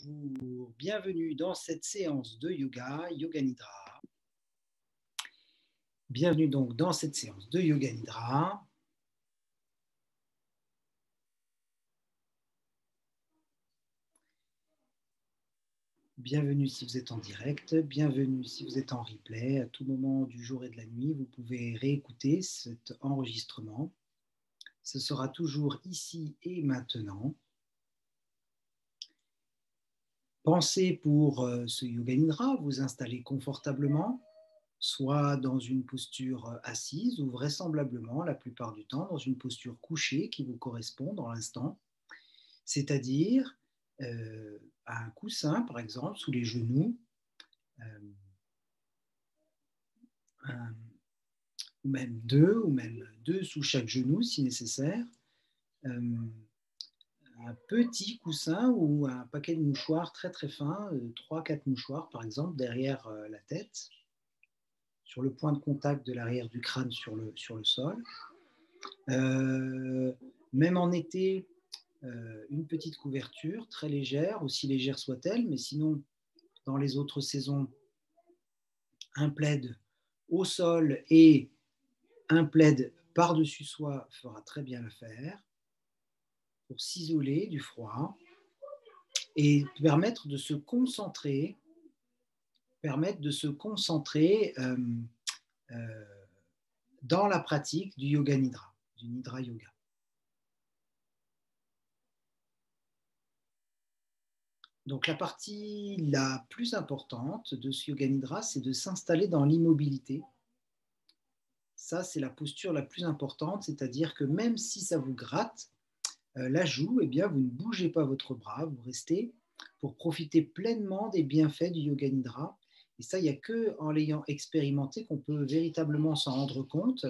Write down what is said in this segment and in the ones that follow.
Bonjour, bienvenue dans cette séance de yoga, Yoga Nidra. Bienvenue donc dans cette séance de Yoga Nidra. Bienvenue si vous êtes en direct, bienvenue si vous êtes en replay. À tout moment du jour et de la nuit, vous pouvez réécouter cet enregistrement. Ce sera toujours ici et maintenant. Pensez pour ce Yoga Nidra, vous installer confortablement, soit dans une posture assise ou vraisemblablement, la plupart du temps, dans une posture couchée qui vous correspond dans l'instant, c'est-à-dire un coussin, par exemple, sous les genoux, ou même deux sous chaque genou si nécessaire, un petit coussin ou un paquet de mouchoirs très très fin, 3-4 mouchoirs par exemple, derrière la tête, sur le point de contact de l'arrière du crâne sur le sol. Même en été, une petite couverture très légère, aussi légère soit-elle, mais sinon, dans les autres saisons, un plaid au sol et un plaid par-dessus soi fera très bien l'affaire pour s'isoler du froid et permettre de se concentrer, dans la pratique du Yoga Nidra, du Nidra Yoga. Donc la partie la plus importante de ce Yoga Nidra, c'est de s'installer dans l'immobilité. Ça, c'est la posture la plus importante, c'est-à-dire que même si ça vous gratte la joue, eh bien, vous ne bougez pas votre bras, vous restez pour profiter pleinement des bienfaits du Yoga Nidra. Et ça, il n'y a qu'en l'ayant expérimenté qu'on peut véritablement s'en rendre compte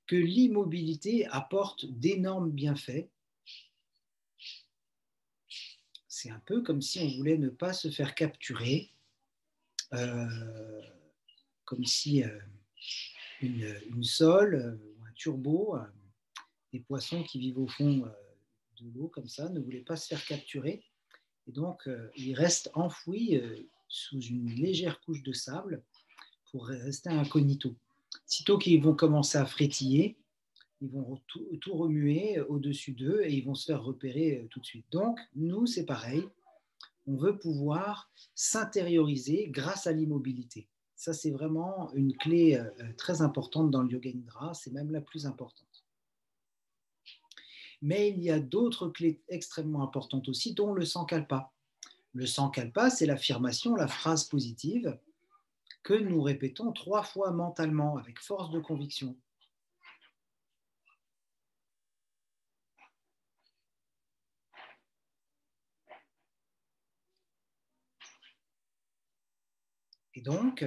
que l'immobilité apporte d'énormes bienfaits. C'est un peu comme si on voulait ne pas se faire capturer, comme si une sole ou un turbo, des poissons qui vivent au fond de l'eau comme ça, ne voulaient pas se faire capturer. Et donc, ils restent enfouis sous une légère couche de sable pour rester incognito. Sitôt qu'ils vont commencer à frétiller, ils vont tout remuer au-dessus d'eux et ils vont se faire repérer tout de suite. Donc, nous, c'est pareil. On veut pouvoir s'intérioriser grâce à l'immobilité. Ça, c'est vraiment une clé très importante dans le Yoga Nidra. C'est même la plus importante. Mais il y a d'autres clés extrêmement importantes aussi, dont le Sankalpa. Le Sankalpa, c'est l'affirmation, la phrase positive que nous répétons 3 fois mentalement avec force de conviction. Et donc,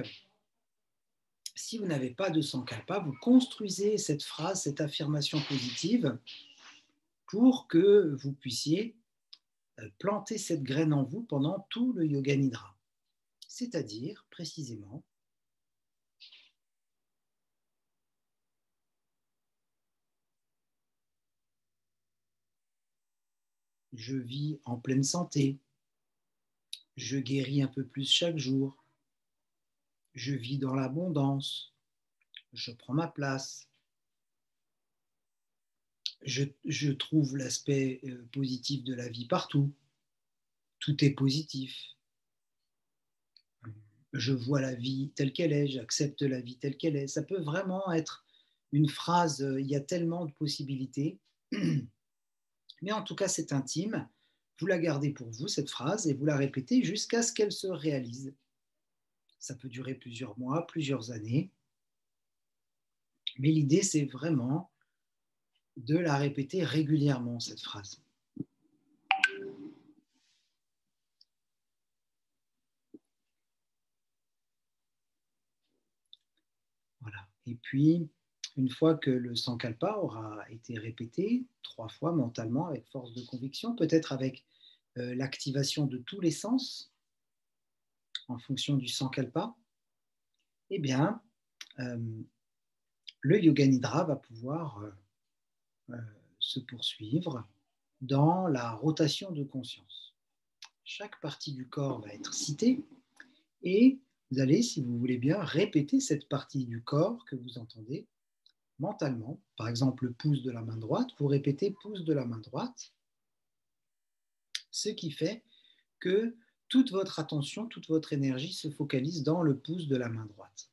si vous n'avez pas de Sankalpa, vous construisez cette phrase, cette affirmation positive pour que vous puissiez planter cette graine en vous pendant tout le Yoga Nidra. C'est-à-dire, précisément, je vis en pleine santé, je guéris un peu plus chaque jour, je vis dans l'abondance, je prends ma place, je trouve l'aspect positif de la vie partout, tout est positif, je vois la vie telle qu'elle est, j'accepte la vie telle qu'elle est. Ça peut vraiment être une phrase, il y a tellement de possibilités, mais en tout cas c'est intime, vous la gardez pour vous cette phrase et vous la répétez jusqu'à ce qu'elle se réalise. Ça peut durer plusieurs mois, plusieurs années, mais l'idée c'est vraiment de la répéter régulièrement, cette phrase. Voilà. Et puis, une fois que le Sankalpa aura été répété 3 fois mentalement avec force de conviction, peut-être avec l'activation de tous les sens en fonction du Sankalpa, eh bien, le Yoga Nidra va pouvoir se poursuivre dans la rotation de conscience. chaque partie du corps va être citée et vous allez, si vous voulez bien, répéter cette partie du corps que vous entendez mentalement. Par exemple, le pouce de la main droite, vous répétez pouce de la main droite, ce qui fait que toute votre attention, toute votre énergie se focalise dans le pouce de la main droite.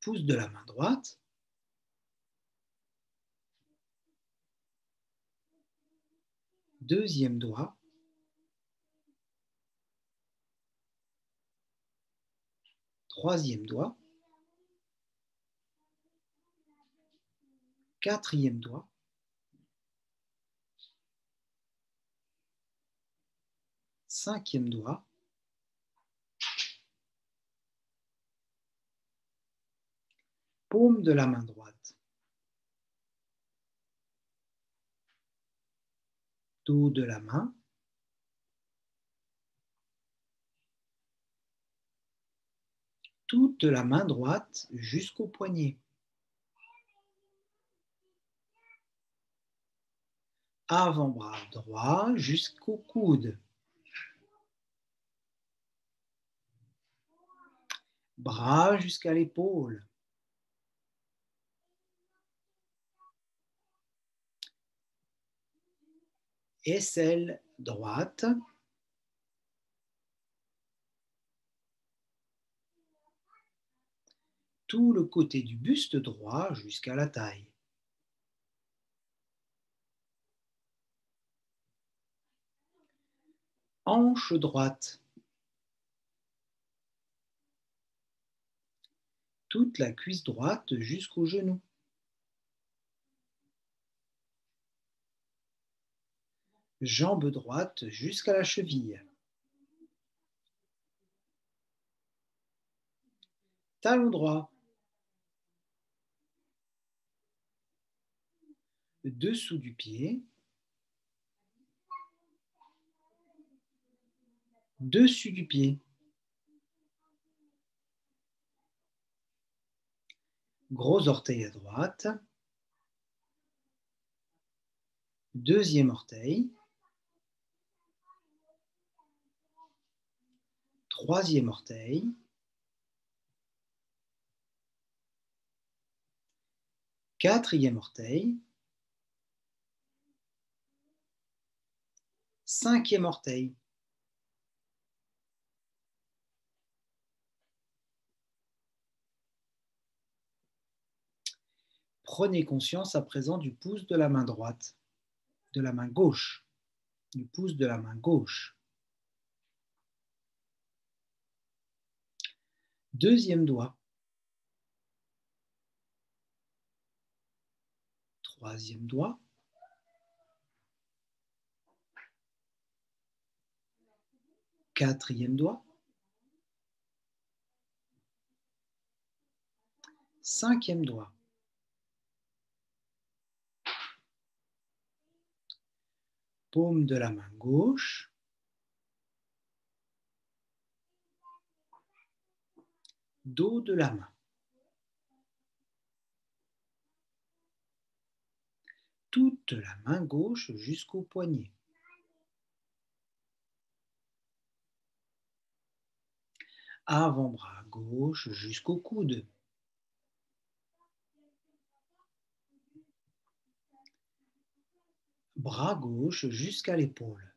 Pouce de la main droite. Deuxième doigt. Troisième doigt. Quatrième doigt. Cinquième doigt. Paume de la main droite. Dos de la main. Toute la main droite jusqu'au poignet. Avant-bras droit jusqu'au coude. Bras jusqu'à l'épaule. Aisselle droite. Tout le côté du buste droit jusqu'à la taille. Hanche droite. Toute la cuisse droite jusqu'au genou. Jambe droite jusqu'à la cheville. Talon droit. Dessous du pied. Dessus du pied. Gros orteil à droite. Deuxième orteil. Troisième orteil. Quatrième orteil. Cinquième orteil. Prenez conscience à présent du pouce de la main droite, de la main gauche, du pouce de la main gauche. Deuxième doigt. Troisième doigt. Quatrième doigt. Cinquième doigt. Paume de la main gauche. Dos de la main. Toute la main gauche jusqu'au poignet. Avant-bras gauche jusqu'au coude. Bras gauche jusqu'à l'épaule.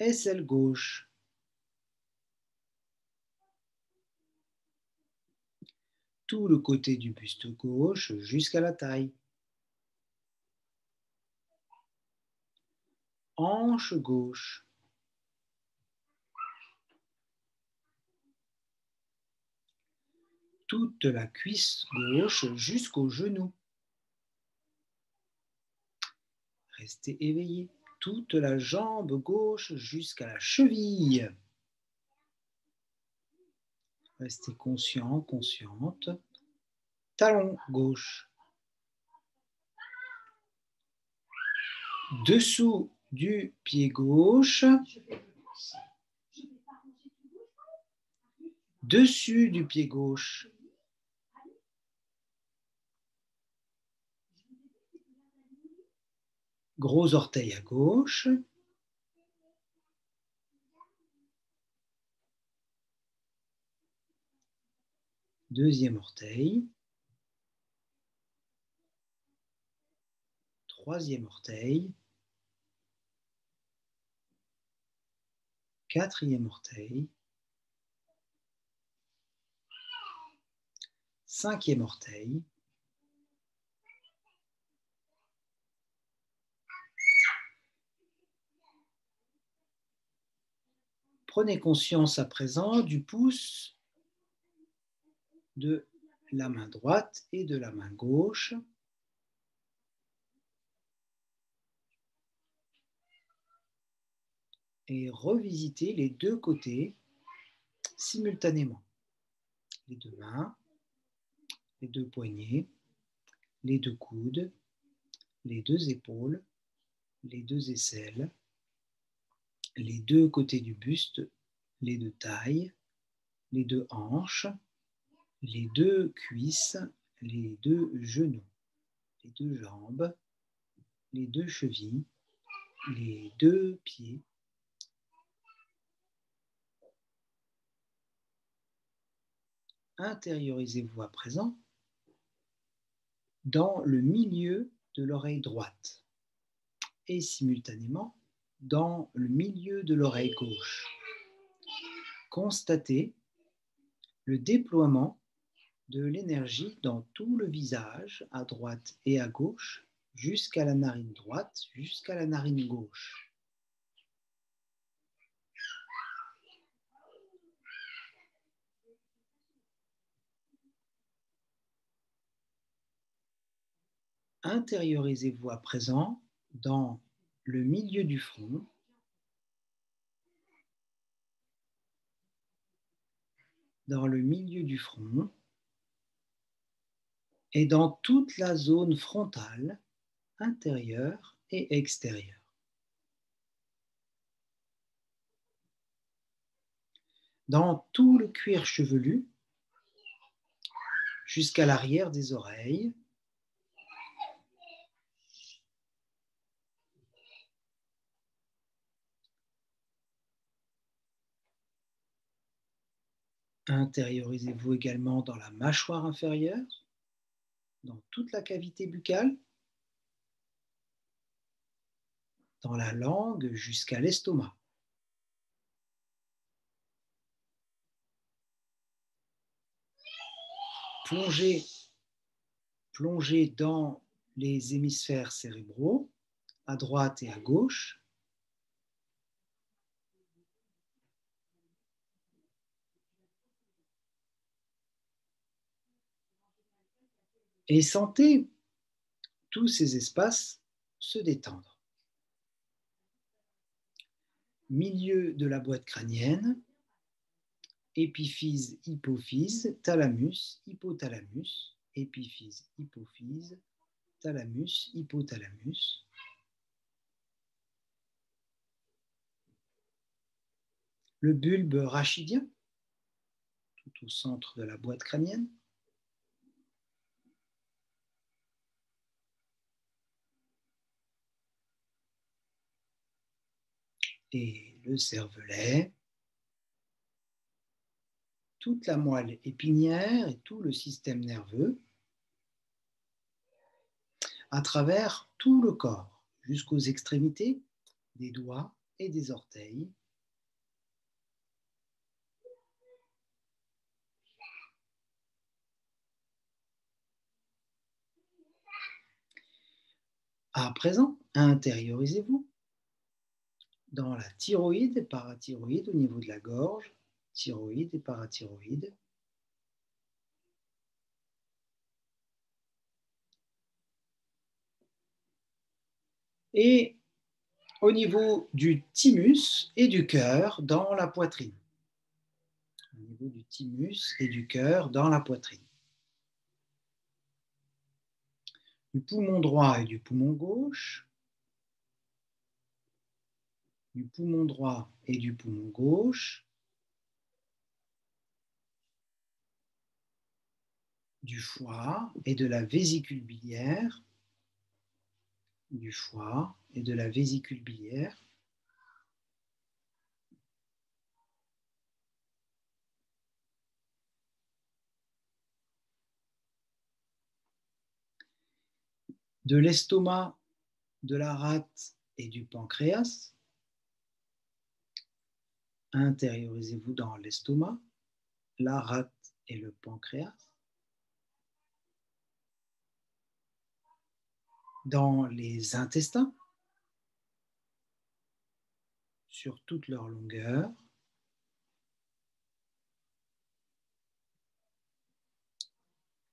Aisselle gauche. Tout le côté du buste gauche jusqu'à la taille. Hanche gauche. Toute la cuisse gauche jusqu'au genou. Restez éveillé. Toute la jambe gauche jusqu'à la cheville. Restez conscient, consciente. Talon gauche. Dessous du pied gauche. dessus du pied gauche. Gros orteil à gauche. Deuxième orteil. Troisième orteil. Quatrième orteil. Cinquième orteil. Prenez conscience à présent du pouce de la main droite et de la main gauche. Et revisitez les deux côtés simultanément. Les deux mains, les deux poignets, les deux coudes, les deux épaules, les deux aisselles, les deux côtés du buste, les deux tailles, les deux hanches, les deux cuisses, les deux genoux, les deux jambes, les deux chevilles, les deux pieds. Intériorisez-vous à présent dans le milieu de l'oreille droite et simultanément dans le milieu de l'oreille gauche. Constatez le déploiement de l'énergie dans tout le visage, à droite et à gauche, jusqu'à la narine droite, jusqu'à la narine gauche. Intériorisez-vous à présent dans le milieu du front, dans le milieu du front et dans toute la zone frontale, intérieure et extérieure. Dans tout le cuir chevelu, jusqu'à l'arrière des oreilles, intériorisez-vous également dans la mâchoire inférieure, dans toute la cavité buccale, dans la langue jusqu'à l'estomac. Plongez dans les hémisphères cérébraux, à droite et à gauche. Et sentez tous ces espaces se détendre. Milieu de la boîte crânienne, épiphyse, hypophyse, thalamus, hypothalamus, épiphyse, hypophyse, thalamus, hypothalamus. Le bulbe rachidien, tout au centre de la boîte crânienne. Et le cervelet, toute la moelle épinière et tout le système nerveux, à travers tout le corps, jusqu'aux extrémités des doigts et des orteils. À présent, intériorisez-vous dans la thyroïde et parathyroïde au niveau de la gorge, thyroïde et parathyroïde. Et au niveau du thymus et du cœur dans la poitrine. Au niveau du thymus et du cœur dans la poitrine. Du poumon droit et du poumon gauche. Du poumon droit et du poumon gauche. du foie et de la vésicule biliaire, du foie et de la vésicule biliaire, de l'estomac, de la rate et du pancréas. Intériorisez-vous dans l'estomac, la rate et le pancréas. Dans les intestins, sur toute leur longueur.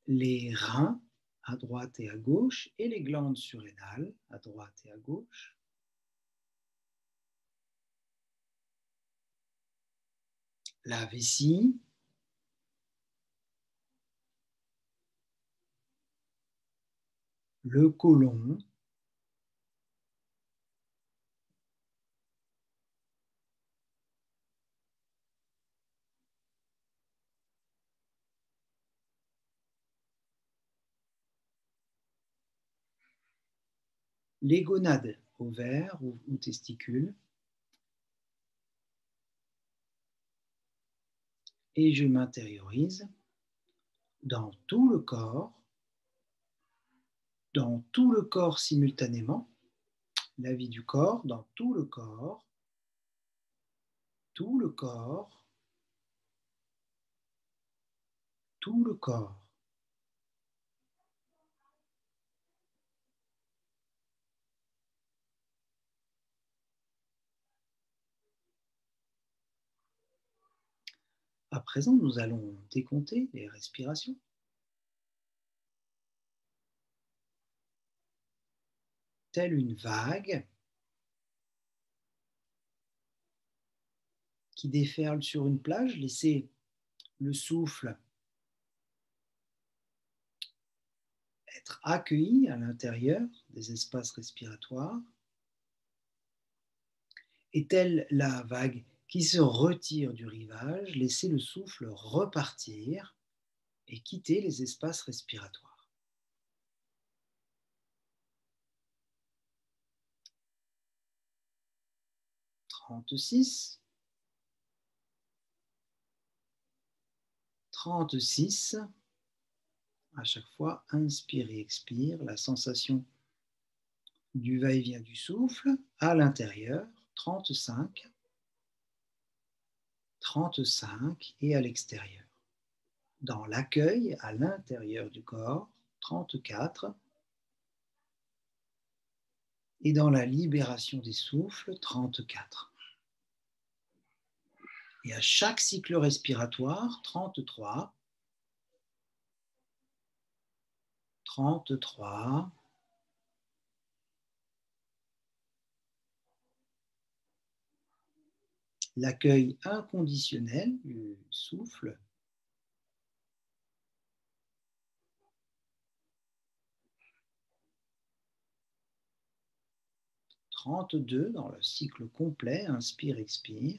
Les reins à droite et à gauche et les glandes surrénales à droite et à gauche. La vessie, le côlon, les gonades, ovaires ou testicules. Et je m'intériorise dans tout le corps simultanément, la vie du corps dans tout le corps, tout le corps, tout le corps. À présent, nous allons décompter les respirations. Telle une vague qui déferle sur une plage, laissez le souffle être accueilli à l'intérieur des espaces respiratoires. Et telle la vague qui se retire du rivage, laissez le souffle repartir et quitter les espaces respiratoires. « 36, 36. À chaque fois, inspire et expire, la sensation du va-et-vient du souffle à l'intérieur. 35, 35 et à l'extérieur. Dans l'accueil à l'intérieur du corps. 34. Et dans la libération des souffles. 34. Et à chaque cycle respiratoire. 33. 33. L'accueil inconditionnel du souffle. 32 dans le cycle complet, inspire, expire.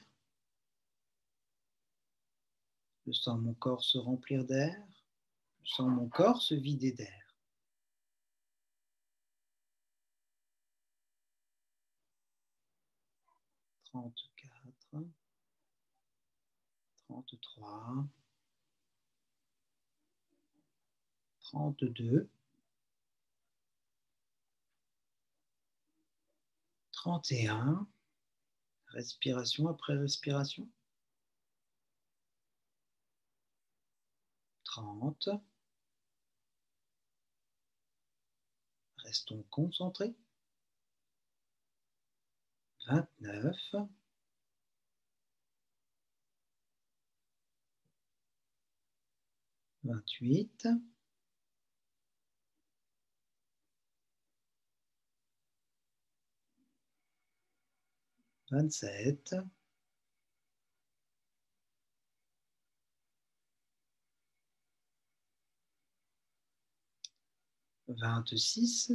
Je sens mon corps se remplir d'air, je sens mon corps se vider d'air. 34, 33, 32, 31, respiration après respiration. 30, restons concentrés. 29, 28, 27, 26,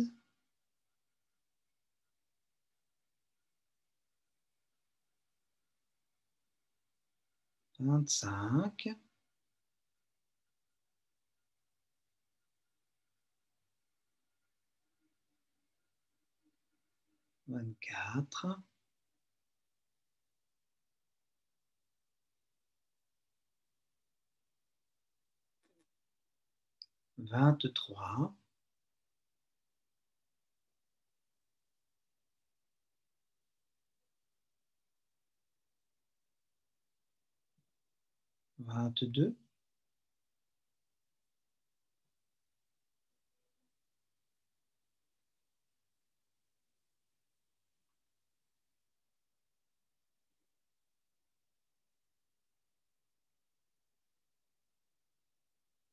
25, 24, 23, 22,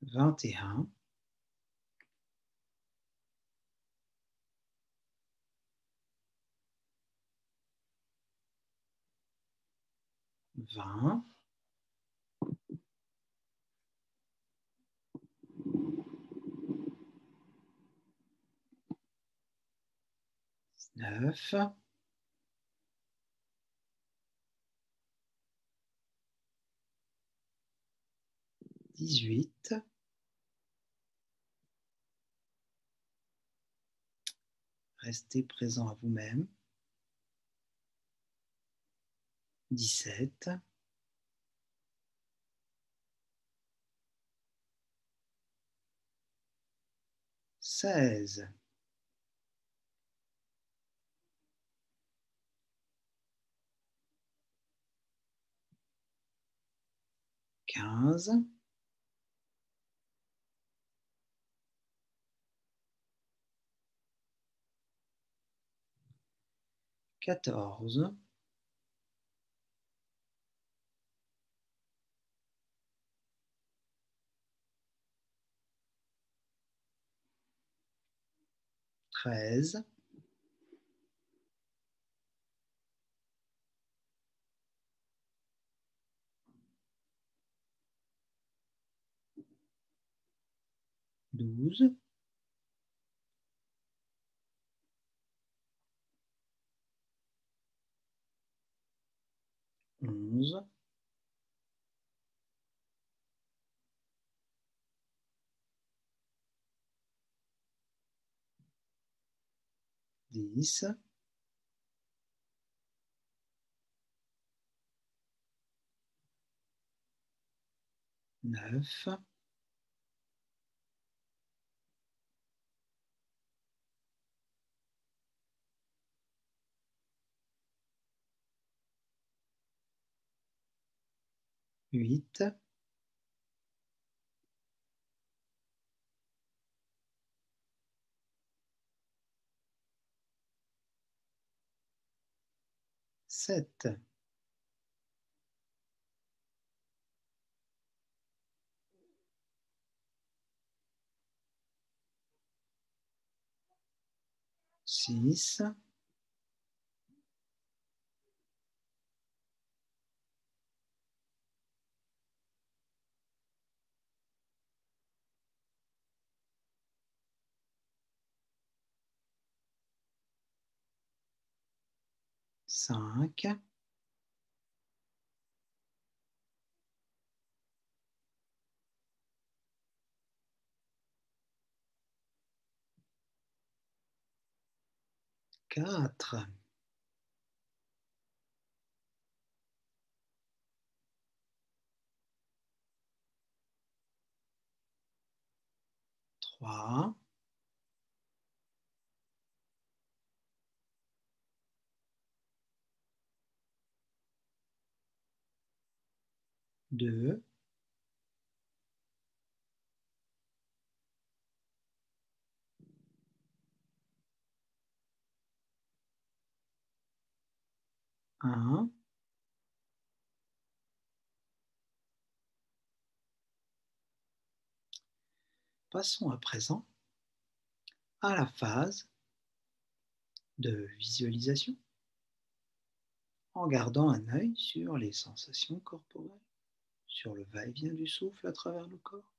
21, 20, 19, 18, restez présent à vous-même, 17, 16, 15, 14, 13, 12, 11, 10, 9, 8, 7, 6, 5, 4, 3, 2, 1. Passons à présent à la phase de visualisation en gardant un œil sur les sensations corporelles, sur le va-et-vient du souffle à travers le corps.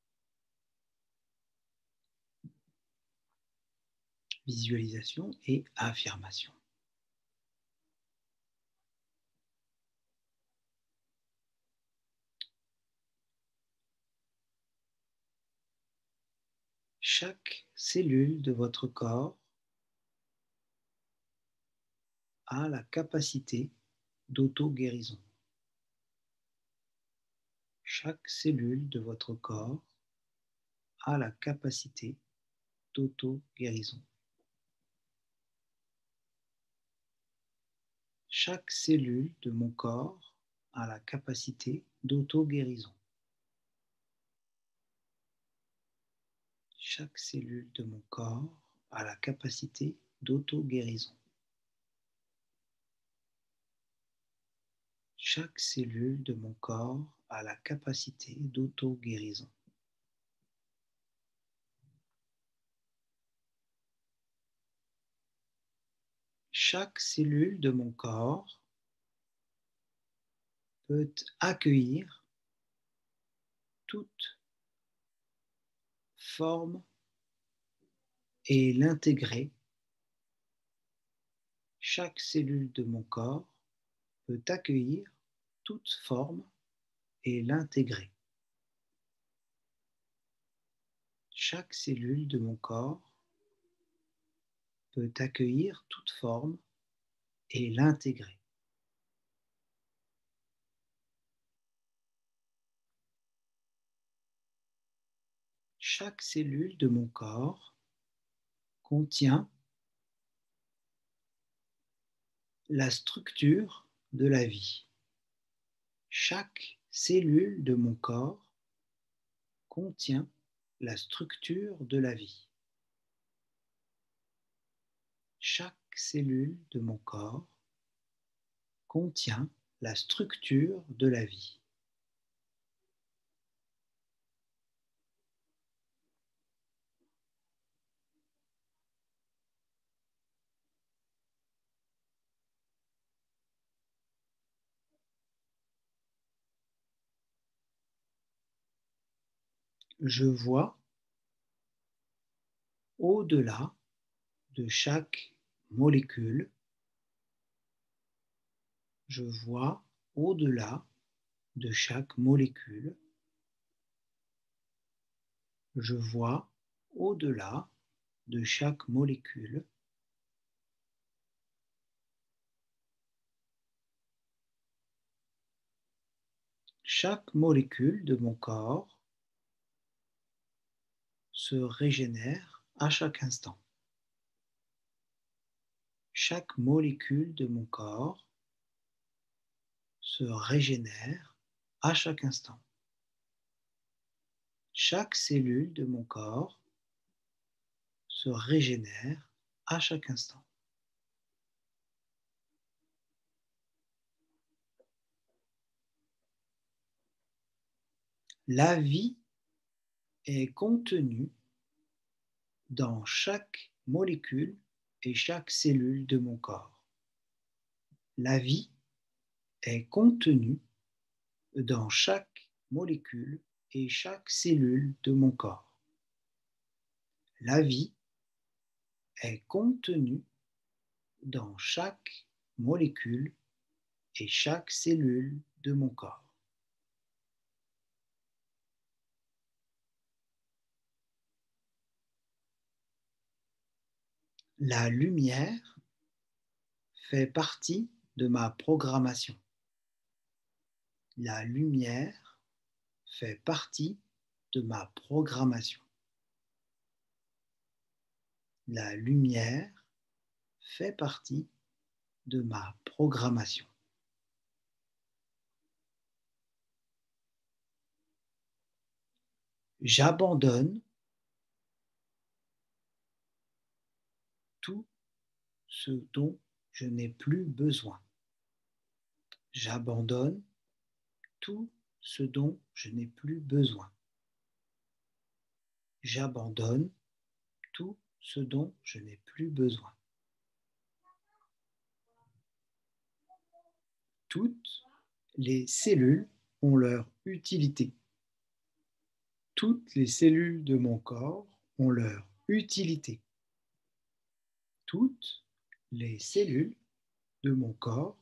Visualisation et affirmation. Chaque cellule de votre corps a la capacité d'auto-guérison. Chaque cellule de votre corps a la capacité d'auto-guérison. Chaque cellule de mon corps a la capacité d'auto-guérison. Chaque cellule de mon corps a la capacité d'auto-guérison. Chaque cellule de mon corps a la capacité d'auto-guérison. Chaque cellule de mon corps peut accueillir toute forme et l'intégrer. Chaque cellule de mon corps peut accueillir toute forme et l'intégrer. Chaque cellule de mon corps peut accueillir toute forme et l'intégrer. Chaque cellule de mon corps contient la structure de la vie. Chaque cellule de mon corps contient la structure de la vie. Chaque cellule de mon corps contient la structure de la vie. Je vois au-delà de chaque molécule. Je vois au-delà de chaque molécule. Je vois au-delà de chaque molécule. Chaque molécule de mon corps se régénère à chaque instant. Chaque molécule de mon corps se régénère à chaque instant. Chaque cellule de mon corps se régénère à chaque instant. La vie est contenue dans chaque molécule et chaque cellule de mon corps. La vie est contenue dans chaque molécule et chaque cellule de mon corps. La vie est contenue dans chaque molécule et chaque cellule de mon corps. La lumière fait partie de ma programmation. La lumière fait partie de ma programmation. La lumière fait partie de ma programmation. J'abandonne tout ce dont je n'ai plus besoin. J'abandonne tout ce dont je n'ai plus besoin. J'abandonne tout ce dont je n'ai plus besoin. Toutes les cellules ont leur utilité. Toutes les cellules de mon corps ont leur utilité. Toutes les cellules de mon corps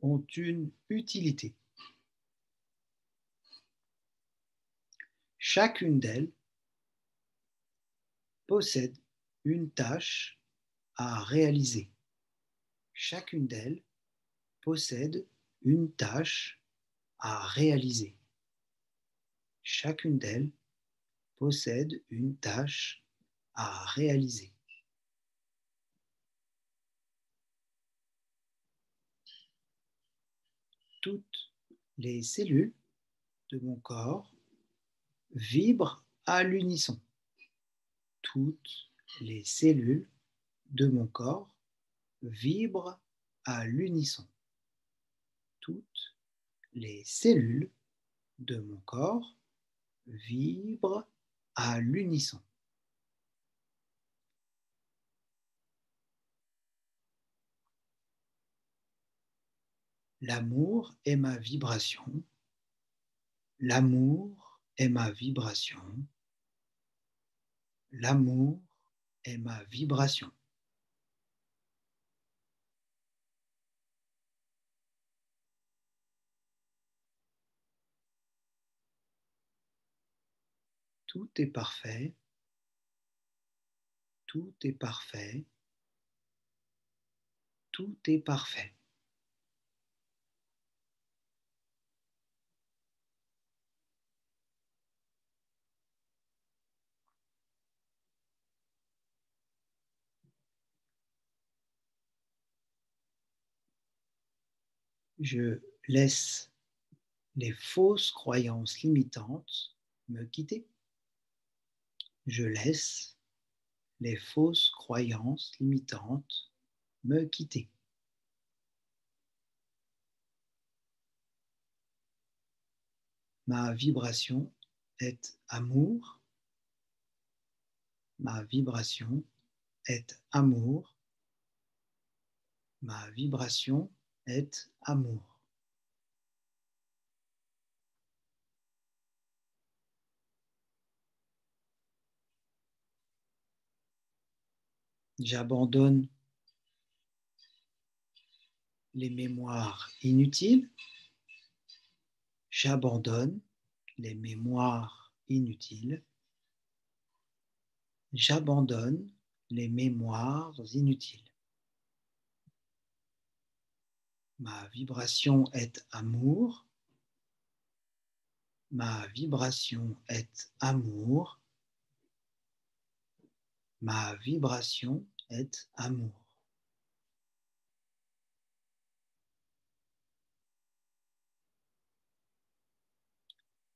ont une utilité. Chacune d'elles possède une tâche à réaliser. Chacune d'elles possède une tâche à réaliser. Chacune d'elles possède une tâche à réaliser. Toutes les cellules de mon corps vibrent à l'unisson. Toutes les cellules de mon corps vibrent à l'unisson. Toutes les cellules de mon corps vibrent à l'unisson. L'amour est ma vibration. L'amour est ma vibration. L'amour est ma vibration. Tout est parfait. Tout est parfait. Tout est parfait. Je laisse les fausses croyances limitantes me quitter. Je laisse les fausses croyances limitantes me quitter. Ma vibration est amour. Ma vibration est amour. Ma vibration est amour. J'abandonne les mémoires inutiles. J'abandonne les mémoires inutiles. J'abandonne les mémoires inutiles. Ma vibration est amour. Ma vibration est amour. Ma vibration est amour.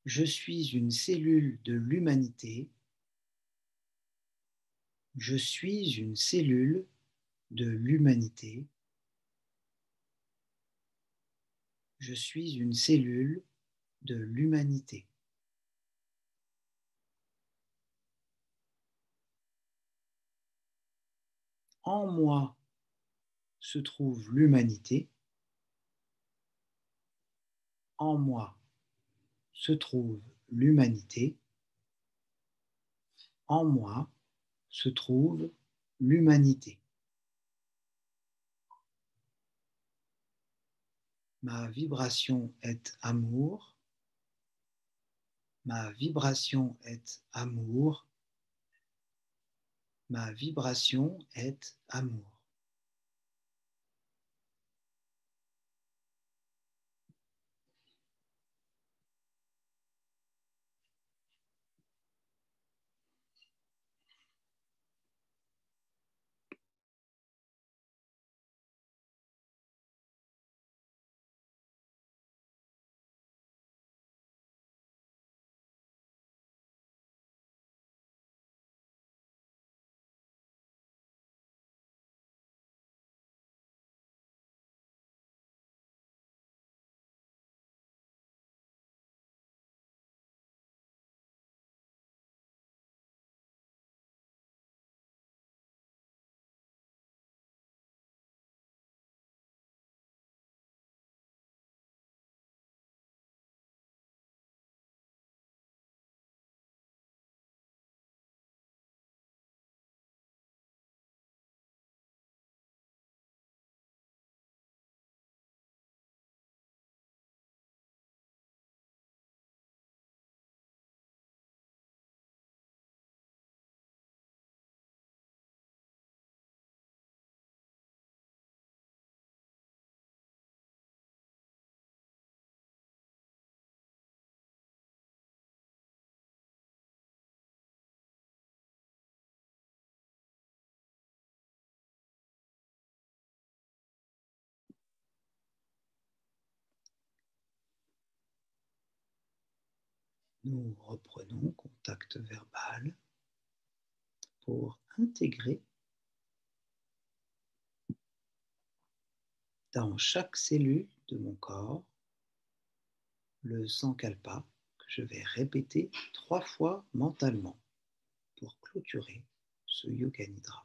Je suis une cellule de l'humanité. Je suis une cellule de l'humanité. Je suis une cellule de l'humanité. En moi se trouve l'humanité. En moi se trouve l'humanité. En moi se trouve l'humanité. Ma vibration est amour. Ma vibration est amour. Ma vibration est amour. Nous reprenons contact verbal pour intégrer dans chaque cellule de mon corps le Sankalpa que je vais répéter 3 fois mentalement pour clôturer ce Yoga Nidra.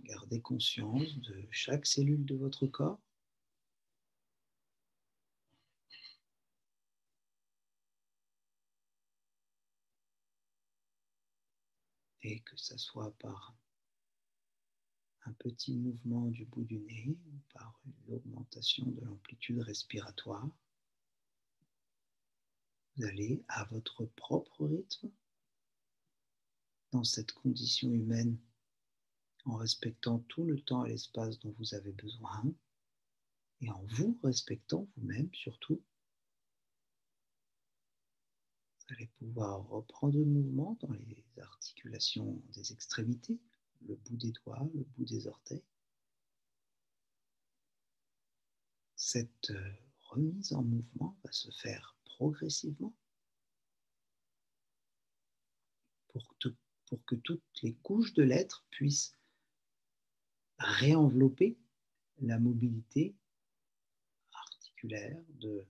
Gardez conscience de chaque cellule de votre corps et que ce soit par un petit mouvement du bout du nez ou par une augmentation de l'amplitude respiratoire. Vous allez à votre propre rythme dans cette condition humaine en respectant tout le temps et l'espace dont vous avez besoin et en vous respectant vous-même surtout. Vous allez pouvoir reprendre le mouvement dans les articulations des extrémités, le bout des doigts, le bout des orteils. Cette remise en mouvement va se faire progressivement pour que toutes les couches de l'être puissent réenvelopper la mobilité articulaire de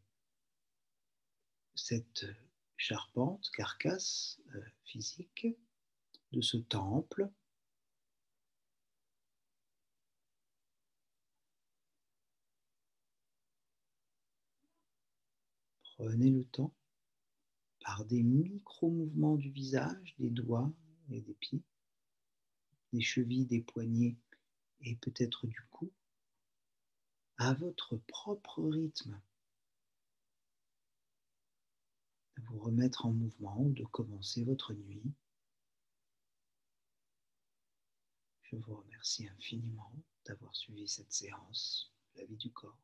cette charpente, carcasse physique, de ce temple. Prenez le temps, par des micro-mouvements du visage, des doigts et des pieds, des chevilles, des poignets et peut-être du cou, à votre propre rythme, de vous remettre en mouvement ou de commencer votre nuit. Je vous remercie infiniment d'avoir suivi cette séance, la vie du corps.